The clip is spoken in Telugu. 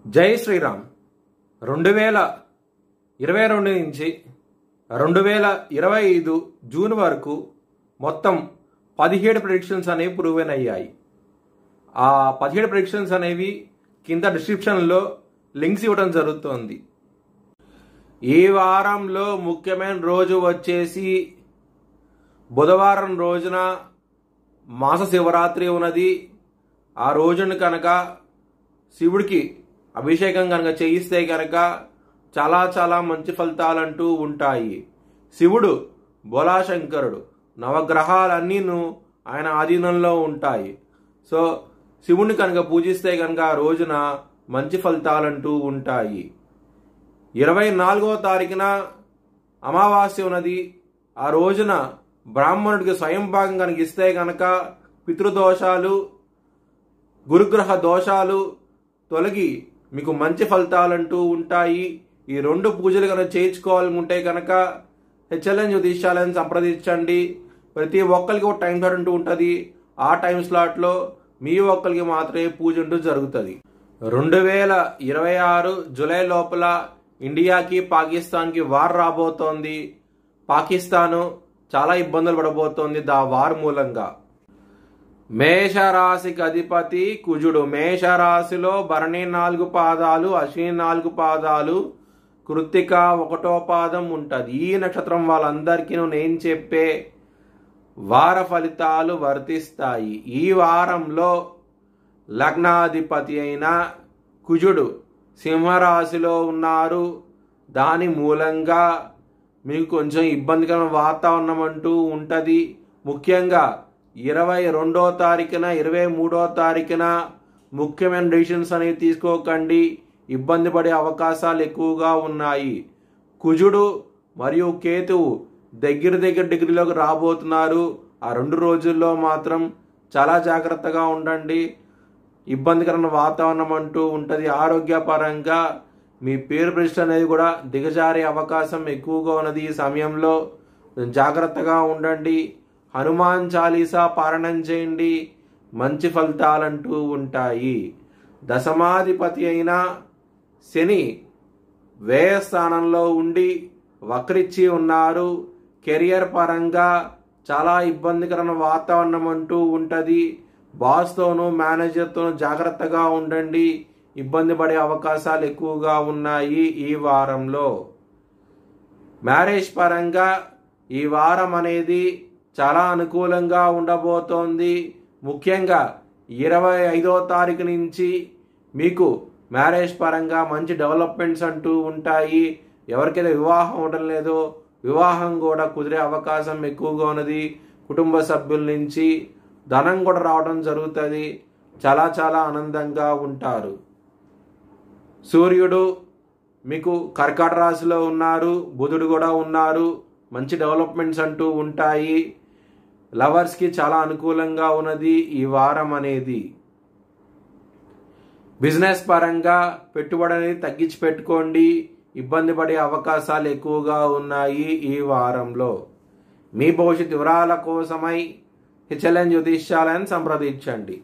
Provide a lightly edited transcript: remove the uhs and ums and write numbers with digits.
జై శ్రీరామ్. 2022 నుంచి 2025 జూన్ వరకు మొత్తం 17 ప్రెడిక్షన్స్ అనేవి ప్రూవెన్ అయ్యాయి. ఆ 17 ప్రెడిక్షన్స్ అనేవి కింద డిస్క్రిప్షన్లో లింక్స్ ఇవ్వడం జరుగుతుంది. ఈ వారంలో ముఖ్యమైన రోజు వచ్చేసి బుధవారం రోజున మాస శివరాత్రి ఉన్నది. ఆ రోజున కనుక శివుడికి అభిషేకం కనుక చేయిస్తే కనుక చాలా చాలా మంచి ఫలితాలంటూ ఉంటాయి. శివుడు బోలాశంకరుడు, నవగ్రహాలన్నీను ఆయన ఆధీనంలో ఉంటాయి. సో శివుడిని కనుక పూజిస్తే కనుక ఆ రోజున మంచి ఫలితాలంటూ ఉంటాయి. 24వ తారీఖున అమావాస్య ఉన్నది. ఆ రోజున బ్రాహ్మణుడికి స్వయం భాగం కనుక ఇస్తే కనుక పితృదోషాలు, గురుగ్రహ దోషాలు తొలగి మీకు మంచి ఫలితాలంటూ ఉంటాయి. ఈ 2 పూజలు కనుక చేయించుకోవాలనుకుంటే కనుక హెచ్ఎల్ఎన్ జ్యోతిష్యాలను సంప్రదించండి. ప్రతి ఒక్కరికి ఒక టైం స్లాట్ అంటూ ఉంటుంది. ఆ టైం స్లాట్లో మీ ఒక్కరికి మాత్రమే పూజ అంటూ జరుగుతుంది. 2026 జూలై లోపల ఇండియాకి పాకిస్తాన్కి వార్ రాబోతోంది. పాకిస్తాను చాలా ఇబ్బందులు పడబోతోంది దా వార్ మూలంగా. మేషరాశికి అధిపతి కుజుడు. మేషరాశిలో భరణి 4 పాదాలు, అశ్విని 4 పాదాలు, కృత్తిక 1వ పాదం ఉంటుంది. ఈ నక్షత్రం వాళ్ళందరికీ నేను చెప్పే వార ఫలితాలు వర్తిస్తాయి. ఈ వారంలో లగ్నాధిపతి అయిన కుజుడు సింహరాశిలో ఉన్నారు. దాని మూలంగా మీకు కొంచెం ఇబ్బందికరమైన వాతావరణం అంటూ ఉంటుంది. ముఖ్యంగా 22వ తారీఖున 23వ తారీఖున ముఖ్యమైన డెసిషన్స్ అనేవి తీసుకోకండి. ఇబ్బంది పడే అవకాశాలు ఎక్కువగా ఉన్నాయి. కుజుడు మరియు కేతువు దగ్గర డిగ్రీలోకి రాబోతున్నారు. ఆ 2 రోజుల్లో మాత్రం చాలా జాగ్రత్తగా ఉండండి. ఇబ్బందికరమైన వాతావరణం అంటూ ఉంటుంది. ఆరోగ్యపరంగా మీ పేరు ప్రతిష్ట అనేది కూడా దిగజారే అవకాశం ఎక్కువగా ఉన్నది. ఈ సమయంలో జాగ్రత్తగా ఉండండి. హనుమాన్ చాలీసా పారాయణం చేయండి. మంచి ఫలితాలంటూ ఉంటాయి. దశమాధిపతి అయిన శని వ్యయ స్థానంలో ఉండి వక్రించి ఉన్నారు. కెరియర్ పరంగా చాలా ఇబ్బందికరమైన వాతావరణం అంటూ ఉంటుంది. బాస్తోనూ మేనేజర్తోనూ జాగ్రత్తగా ఉండండి. ఇబ్బంది పడే అవకాశాలు ఎక్కువగా ఉన్నాయి ఈ వారంలో. మ్యారేజ్ పరంగా ఈ వారం అనేది చాలా అనుకూలంగా ఉండబోతోంది. ముఖ్యంగా 25వ తారీఖు నుంచి మీకు మ్యారేజ్ పరంగా మంచి డెవలప్మెంట్స్ అంటూ ఉంటాయి. ఎవరికైతే వివాహం ఉండడం లేదో వివాహం కూడా కుదిరే అవకాశం ఎక్కువగా ఉన్నది. కుటుంబ సభ్యుల నుంచి ధనం కూడా రావడం జరుగుతుంది. చాలా చాలా ఆనందంగా ఉంటారు. సూర్యుడు మీకు కర్కాట రాశిలో ఉన్నారు. బుధుడు కూడా ఉన్నారు. మంచి డెవలప్మెంట్స్ అంటూ ఉంటాయి. లవర్స్కి చాలా అనుకూలంగా ఉన్నది ఈ వారం అనేది. బిజినెస్ పరంగా పెట్టుబడి అనేది తగ్గించి పెట్టుకోండి. ఇబ్బంది పడే అవకాశాలు ఎక్కువగా ఉన్నాయి ఈ వారంలో. మీ భవిష్యత్ వివరాల కోసమై హెచ్ఎల్ఎన్ జ్యోతిష్యాలను సంప్రదించండి.